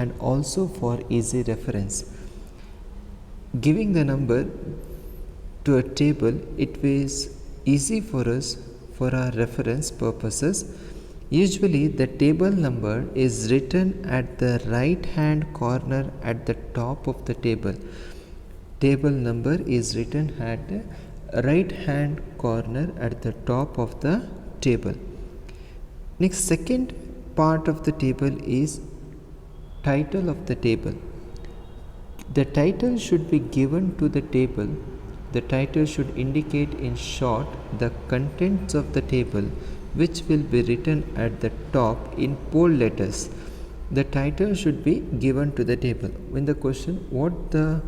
and also for easy reference. Giving the number to a table, it is easy for us for our reference purposes. Usually the table number is written at the right hand corner at the top of the table. Table number is written at the right hand corner at the top of the table. Next, second part of the table is title of the table. The title should be given to the table. The title should indicate in short the contents of the table, which will be written at the top in bold letters. The title should be given to the table. When the question, what the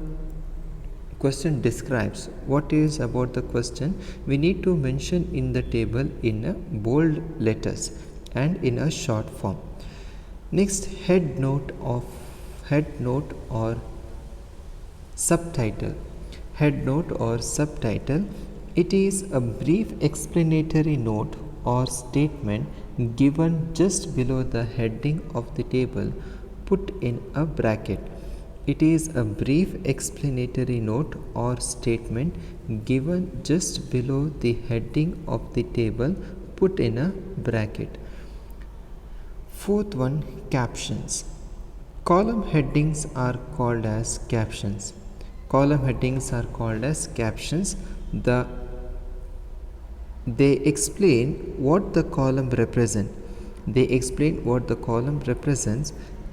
question describes, what is about the question, we need to mention in the table in a bold letters and in a short form. Next, head note or subtitle. Head note or subtitle, it is a brief explanatory note or statement given just below the heading of the table, put in a bracket. It is a brief explanatory note or statement given just below the heading of the table, put in a bracket. Fourth one, captions. Column headings are called as captions. Column headings are called as captions. They explain what the column represents.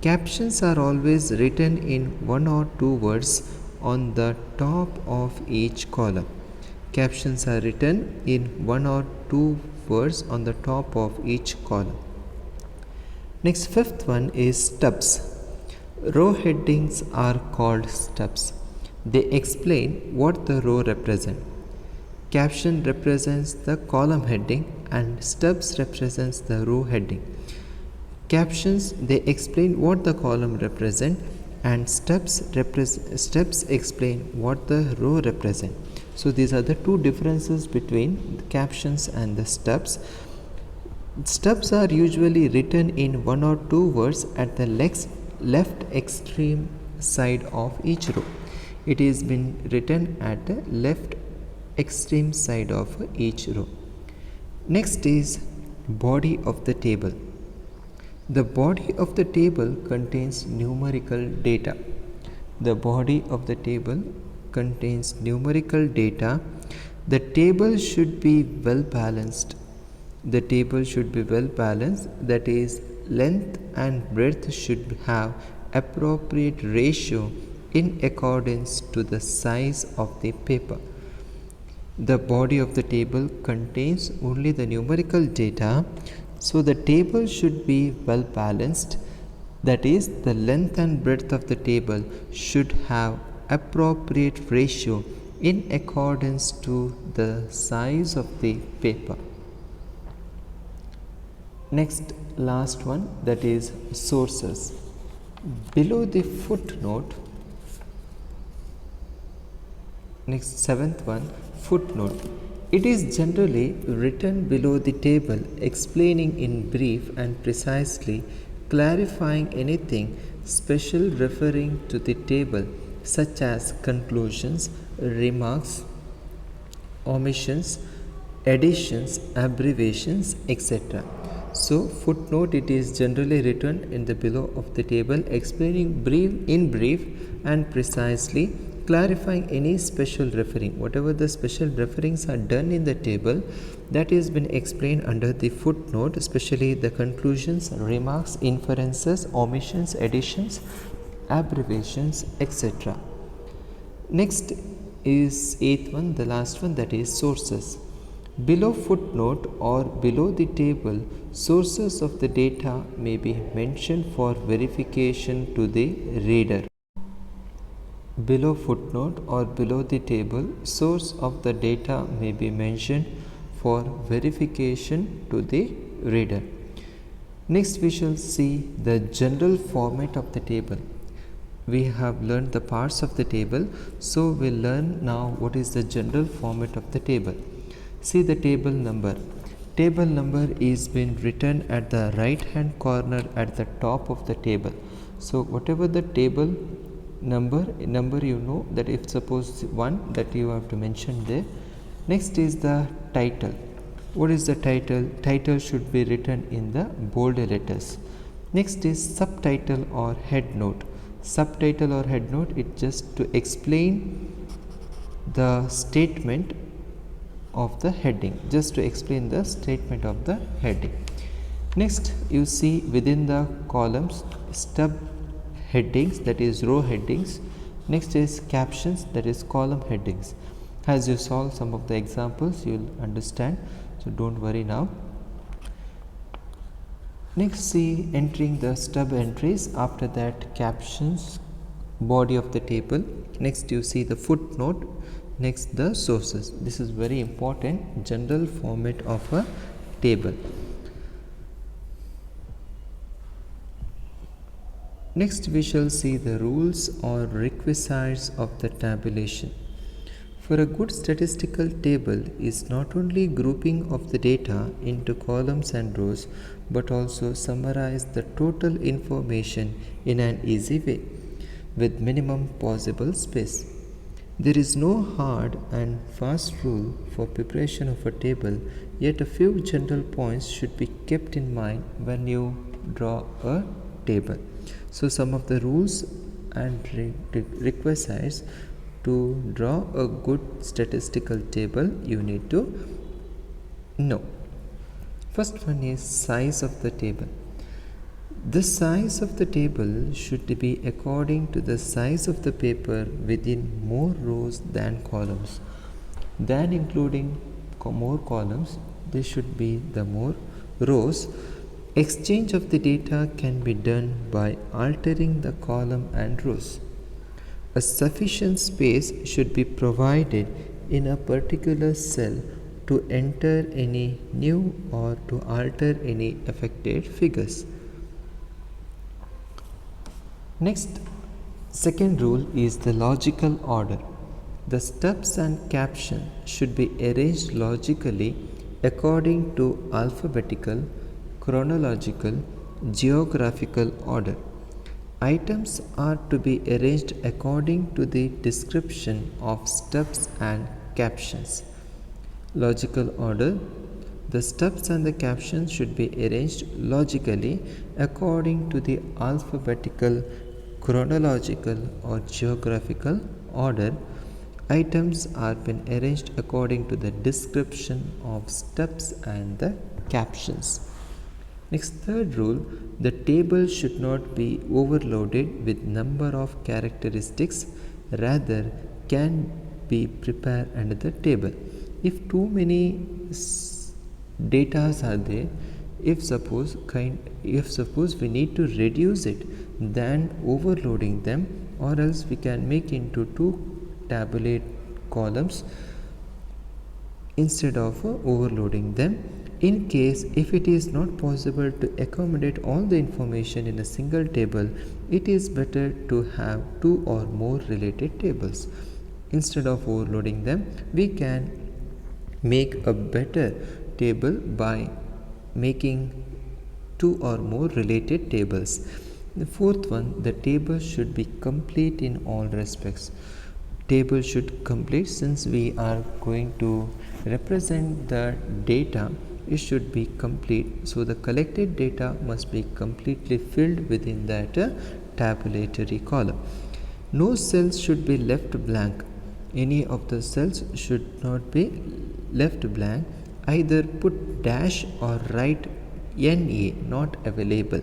Captions are always written in one or two words on the top of each column. Captions are written in one or two words on the top of each column. Next, fifth one is stubs. Row headings are called stubs. They explain what the row represents. Caption represents the column heading and stubs represents the row heading. Captions, they explain what the column represents and stubs explain what the row represents. So these are the two differences between the captions and the stubs. Stubs are usually written in one or two words at the left extreme side of each row. It is been written at the left extreme side of each row. Next is body of the table. The body of the table contains numerical data. The body of the table contains numerical data. The table should be well balanced. The table should be well balanced, that is, length and breadth should have appropriate ratio in accordance to the size of the paper. The body of the table contains only the numerical data, so the table should be well balanced, that is, the length and breadth of the table should have appropriate ratio in accordance to the size of the paper. Next, last one, that is sources. Below the footnote, next, seventh one, footnote. It is generally written below the table, explaining in brief and precisely, clarifying anything special referring to the table, such as conclusions, remarks, omissions, additions, abbreviations, etc. So footnote, it is generally written in the below of the table, explaining in brief and precisely, clarifying any special referring. Whatever the special referings are done in the table, that has been explained under the footnote, especially the conclusions, remarks, inferences, omissions, additions, abbreviations, etc. Next is eighth one, the last one, that is sources. Below footnote or below the table, sources of the data may be mentioned for verification to the reader. Below footnote or below the table, source of the data may be mentioned for verification to the reader. Next, we shall see the general format of the table. We have learned the parts of the table, so we'll learn now what is the general format of the table. See the table number. Table number is been written at the right hand corner at the top of the table. So whatever the table number you know, that if suppose 1, that you have to mention there. Next is the title. What is the title? Title should be written in the bold letters. Next is subtitle or head note. Subtitle or head note, it just to explain the statement of the heading, just to explain the statement of the heading. Next, you see within the columns stub headings, that is row headings. Next is captions, that is column headings. As you solve some of the examples, you will understand, so don't worry now. Next, see entering the stub entries. After that, captions, body of the table. Next, you see the footnote. Next, the sources. This is very important, general format of a table. Next, we shall see the rules or requisites of the tabulation. For a good statistical table is not only grouping of the data into columns and rows, but also summarize the total information in an easy way, with minimum possible space. There is no hard and fast rule for preparation of a table, yet a few general points should be kept in mind when you draw a table. So some of the rules and requisites to draw a good statistical table you need to know. First one is size of the table. The size of the table should be according to the size of the paper within more rows than columns. Than including more columns, there should be the more rows. Exchange of the data can be done by altering the column and rows. A sufficient space should be provided in a particular cell to enter any new or to alter any affected figures. Next, second rule is the logical order. The stubs and caption should be arranged logically according to alphabetical, chronological, geographical order. Items are to be arranged according to the description of stubs and captions. Logical order. The stubs and the captions should be arranged logically according to the alphabetical, chronological, or geographical order. Items are been arranged according to the description of stubs and the captions. Next, third rule, the table should not be overloaded with number of characteristics, rather can be prepared under the table. If too many data are there, if suppose we need to reduce it than overloading them, or else we can make into two tabulate columns instead of overloading them. In case if it is not possible to accommodate all the information in a single table, it is better to have two or more related tables. Instead of overloading them, we can make a better table by making two or more related tables. The fourth one, the table should be complete in all respects. Table should complete, since we are going to represent the data, it should be complete. So the collected data must be completely filled within that tabulatory column. No cells should be left blank. Any of the cells should not be left blank. Either put dash or write NA, not available.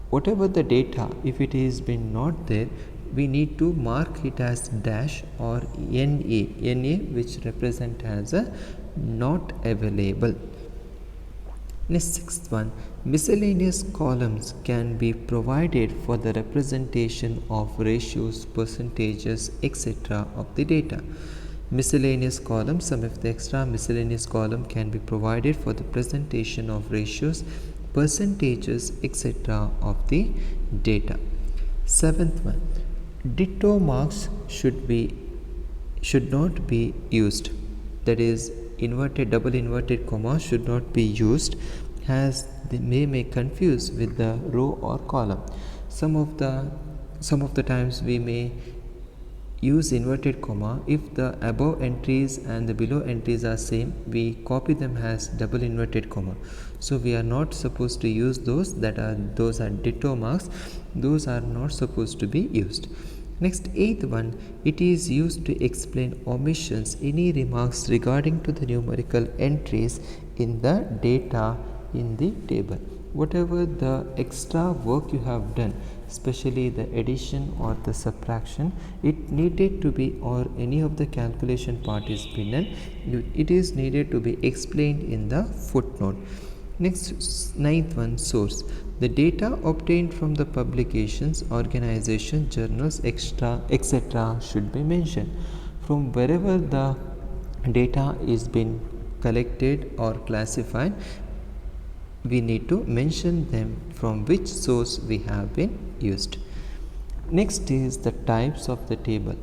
Whatever the data, if it is been not there, we need to mark it as dash or NA, which represent as a not available. Next, sixth one, miscellaneous columns can be provided for the representation of ratios, percentages, etc. of the data. Miscellaneous columns, some of the extra miscellaneous column can be provided for the presentation of ratios, percentages, etc. of the data. Seventh one, ditto marks should not be used. That is, double inverted comma should not be used, as they may confuse with the row or column. some of the times we may use inverted comma. If the above entries and the below entries are same, we copy them as double inverted comma. So we are not supposed to use those those are ditto marks. Those are not supposed to be used. Next, eighth one, it is used to explain omissions, any remarks regarding to the numerical entries in the data in the table. Whatever the extra work you have done, especially the addition or the subtraction, it needed to be, or any of the calculation part is been done, it is needed to be explained in the footnote. Next, ninth one, source. The data obtained from the publications, organization, journals, etc. should be mentioned. From wherever the data is been collected or classified, we need to mention them from which source we have been used. Next is the types of the table.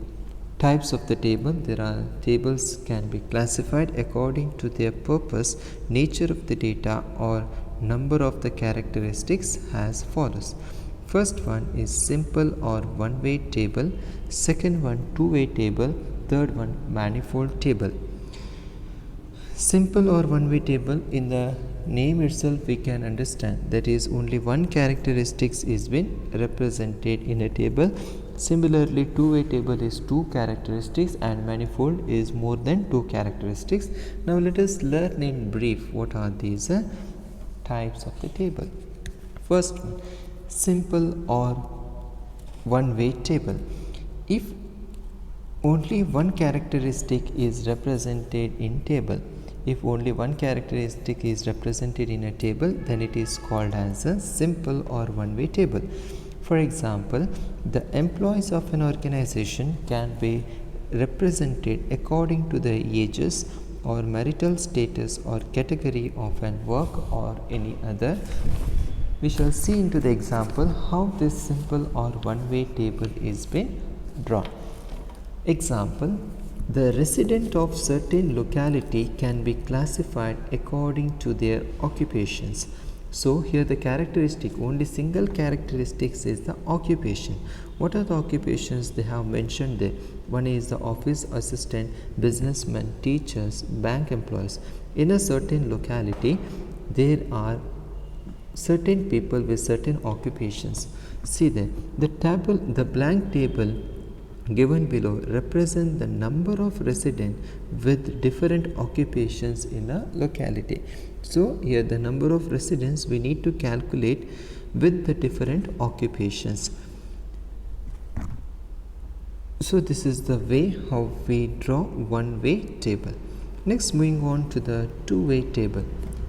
Types of the table. There are tables can be classified according to their purpose, nature of the data, or number of the characteristics as follows. First one is simple or one-way table. Second one, two-way table. Third one, manifold table. Simple or one-way table, in the name itself we can understand that is only one characteristics is been represented in a table. Similarly, two-way table is two characteristics and manifold is more than two characteristics. Now let us learn in brief what are these types of the table. First one, simple or one-way table. If only one characteristic is represented in table, if only one characteristic is represented in a table, then it is called as a simple or one-way table. For example, the employees of an organization can be represented according to the ages or marital status or category of an work or any other. We shall see into the example how this simple or one-way table is being drawn. Example, the resident of certain locality can be classified according to their occupations. So here the characteristic, only single characteristics is the occupation. What are the occupations they have mentioned there? One is the office assistant, businessmen, teachers, bank employees. In a certain locality, there are certain people with certain occupations. See there, the blank table given below represent the number of residents with different occupations in a locality. So here the number of residents we need to calculate with the different occupations. So this is the way how we draw one-way table. Next, moving on to the two-way table.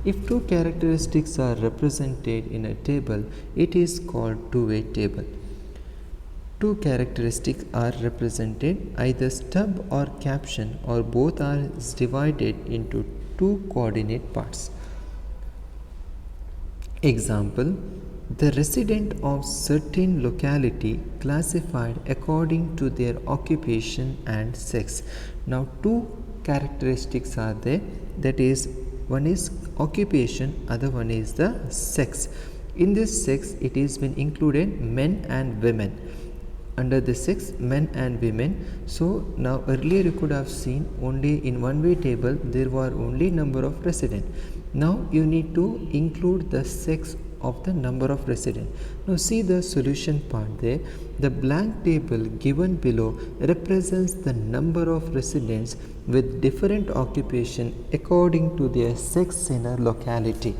If two characteristics are represented in a table, it is called two-way table. Two characteristics are represented, either stub or caption, or both are divided into two coordinate parts. Example, the resident of certain locality classified according to their occupation and sex. Now two characteristics are there, that is, one is occupation, other one is the sex. In this sex, it is been included men and women. Under the sex, men and women. So now earlier you could have seen only in one-way table there were only number of residents. Now you need to include the sex of the number of residents. Now see the solution part there. The blank table given below represents the number of residents with different occupation according to their sex in a locality.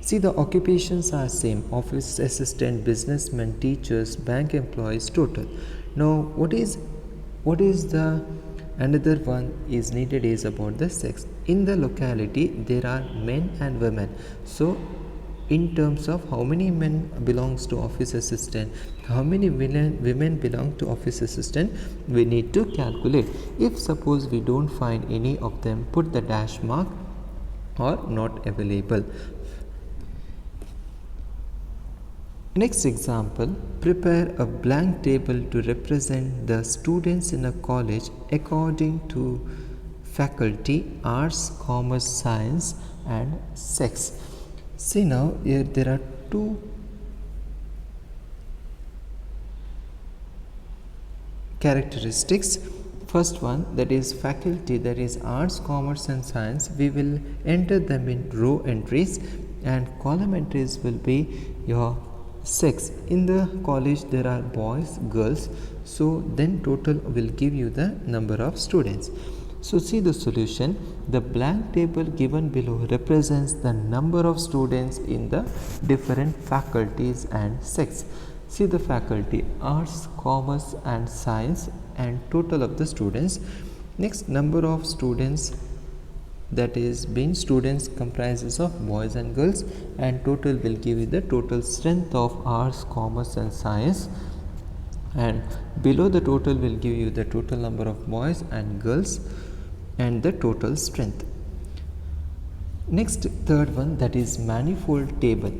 See, the occupations are same: office assistant, businessmen, teachers, bank employees, total. Now what is the another one is needed is about the sex. In the locality there are men and women. So in terms of how many men belongs to office assistant, how many women belong to office assistant, we need to calculate. If suppose we don't find any of them, put the dash mark or not available. Next example, prepare a blank table to represent the students in a college according to faculty, arts, commerce, science and sex. See now here there are two characteristics. First one, that is faculty, that is arts, commerce and science. We will enter them in row entries, and column entries will be your sex. In the college there are boys, girls, so then total will give you the number of students. So see the solution. The blank table given below represents the number of students in the different faculties and sex. See the faculty: arts, commerce and science, and total of the students. Next, number of students, that is being students comprises of boys and girls, and total will give you the total strength of arts, commerce and science, and below the total will give you the total number of boys and girls and the total strength. Next, third one, that is manifold table.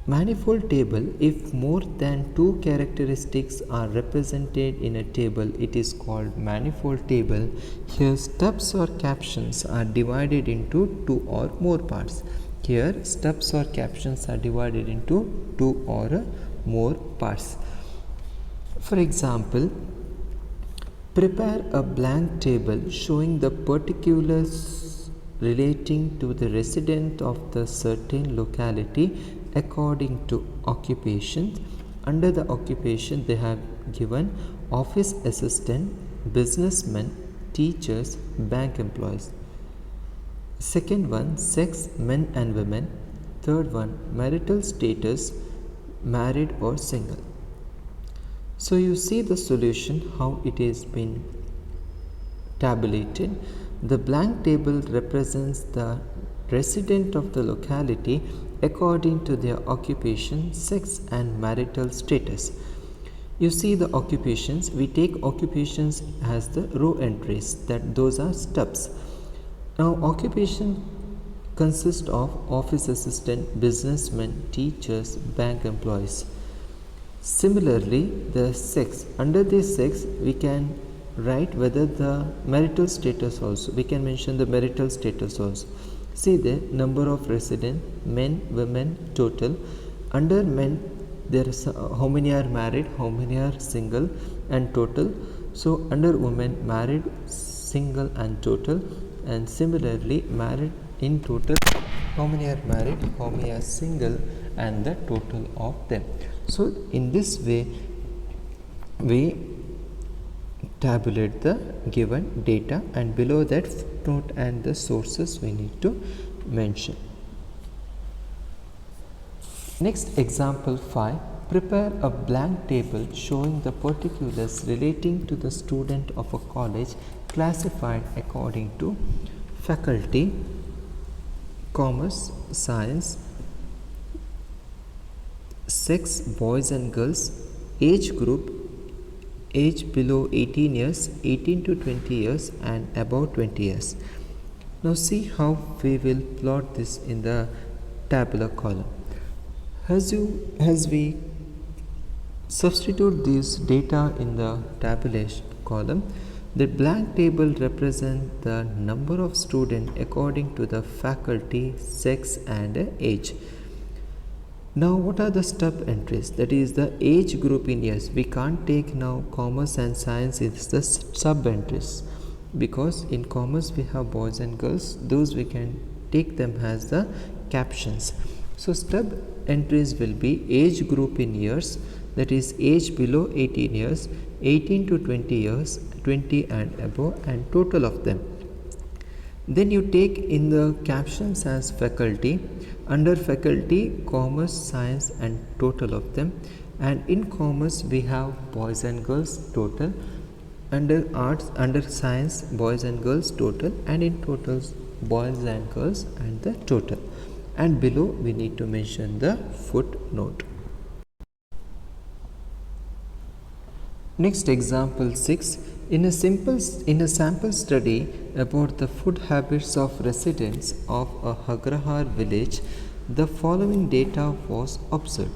Manifold table, if more than two characteristics are represented in a table, it is called manifold table. Here stubs or captions are divided into two or more parts. Here stubs or captions are divided into two or more parts. For example, prepare a blank table showing the particulars relating to the resident of the certain locality according to occupation. Under the occupation, they have given office assistant, businessmen, teachers, bank employees. Second one, sex, men and women. Third one, marital status, married or single. So you see the solution, how it is been tabulated. The blank table represents the resident of the locality according to their occupation, sex and marital status. You see the occupations, we take occupations as the row entries, that those are stubs. Now occupation consists of office assistant, businessmen, teachers, bank employees. Similarly, the sex, under this sex we can write whether the marital status also, we can mention the marital status also. See the number of resident, men, women, total. Under men there is how many are married, how many are single, and total. So under women, married, single and total. And similarly married in total, how many are married, how many are single, and the total of them. So in this way we tabulate the given data, and below that footnote and the sources we need to mention. Next, example 5. Prepare a blank table showing the particulars relating to the student of a college classified according to faculty, commerce, science, sex, boys and girls, age group, age below 18 years, 18 to 20 years and above 20 years. Now see how we will plot this in the tabular column. As we substitute this data in the tabulation column, the blank table represents the number of students according to the faculty, sex and age. Now what are the stub entries? That is the age group in years. We can't take now commerce and science is the sub entries, because in commerce we have boys and girls, those we can take them as the captions. So stub entries will be age group in years, that is age below 18 years, 18 to 20 years, 20 and above, and total of them. Then you take in the captions as faculty. Under faculty, commerce, science and total of them, and in commerce we have boys and girls total, under arts, under science, boys and girls total, and in totals boys and girls and the total, and below we need to mention the footnote. Next, example 6. In a sample study about the food habits of residents of a Agrahar village, the following data was observed.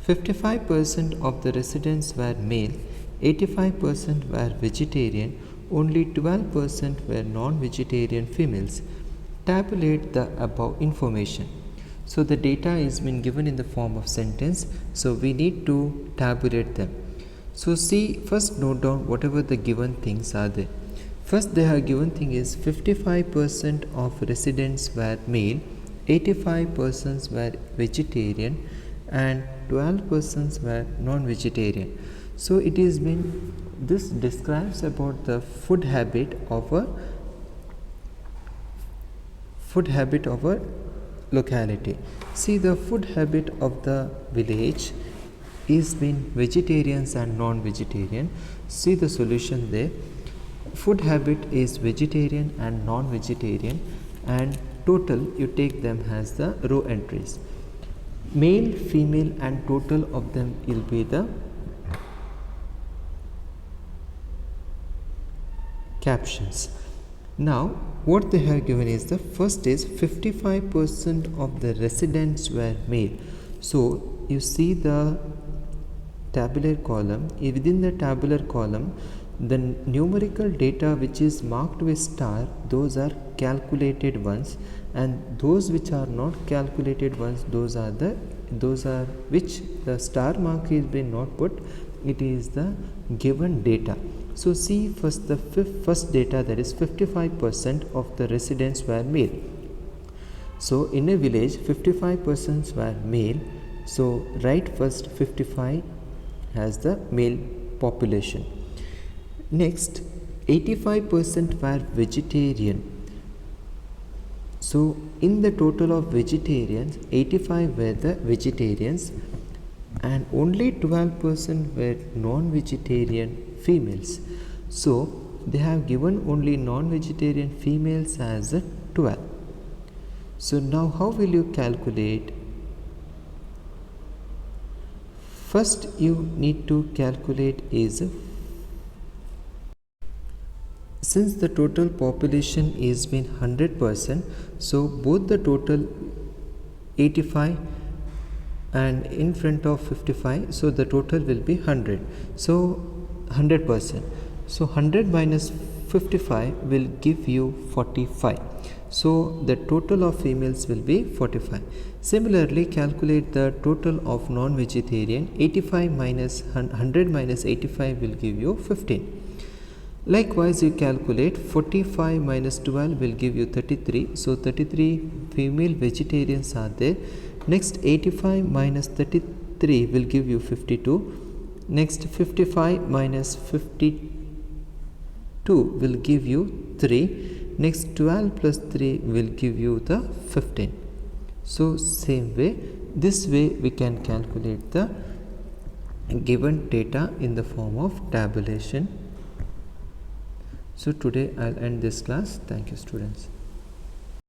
55% of the residents were male, 85% were vegetarian, only 12% were non-vegetarian females. Tabulate the above information. So the data is been given in the form of sentence, so we need to tabulate them. So see, first note down whatever the given things are there. First they have given thing is 55% of residents were male, 85% were vegetarian and 12% were non-vegetarian. So it is been, this describes about the food habit of a locality. See, the food habit of the village is been vegetarians and non-vegetarian. See the solution there. Food habit is vegetarian and non-vegetarian, and total you take them as the row entries. Male, female and total of them will be the captions. Now what they have given is, the first is 55% of the residents were male. So you see the tabular column. Within the tabular column, the numerical data which is marked with star, those are calculated ones, and those which are not calculated ones, those are which the star mark is been not put, it is the given data. So see first the first data, that is 55% of the residents were male. So in a village 55% were male, so write first 55 as the male population. Next 85% were vegetarian. So in the total of vegetarians, 85 were the vegetarians and only 12% were non-vegetarian females. So they have given only non-vegetarian females as 12. So now how will you calculate? First you need to calculate is, since the total population is been 100%, so both the total 85 and in front of 55, so the total will be 100. So 100%. So 100 minus 55 will give you 45. So the total of females will be 45. Similarly, calculate the total of non-vegetarian. 85 minus 100 minus 85 will give you 15. Likewise, you calculate 45 minus 12 will give you 33. So 33 female vegetarians are there. Next 85 minus 33 will give you 52. Next 55 minus 52 will give you 3. Next 12 plus 3 will give you the 15. So same way, this way we can calculate the given data in the form of tabulation. So today I'll end this class. Thank you, students.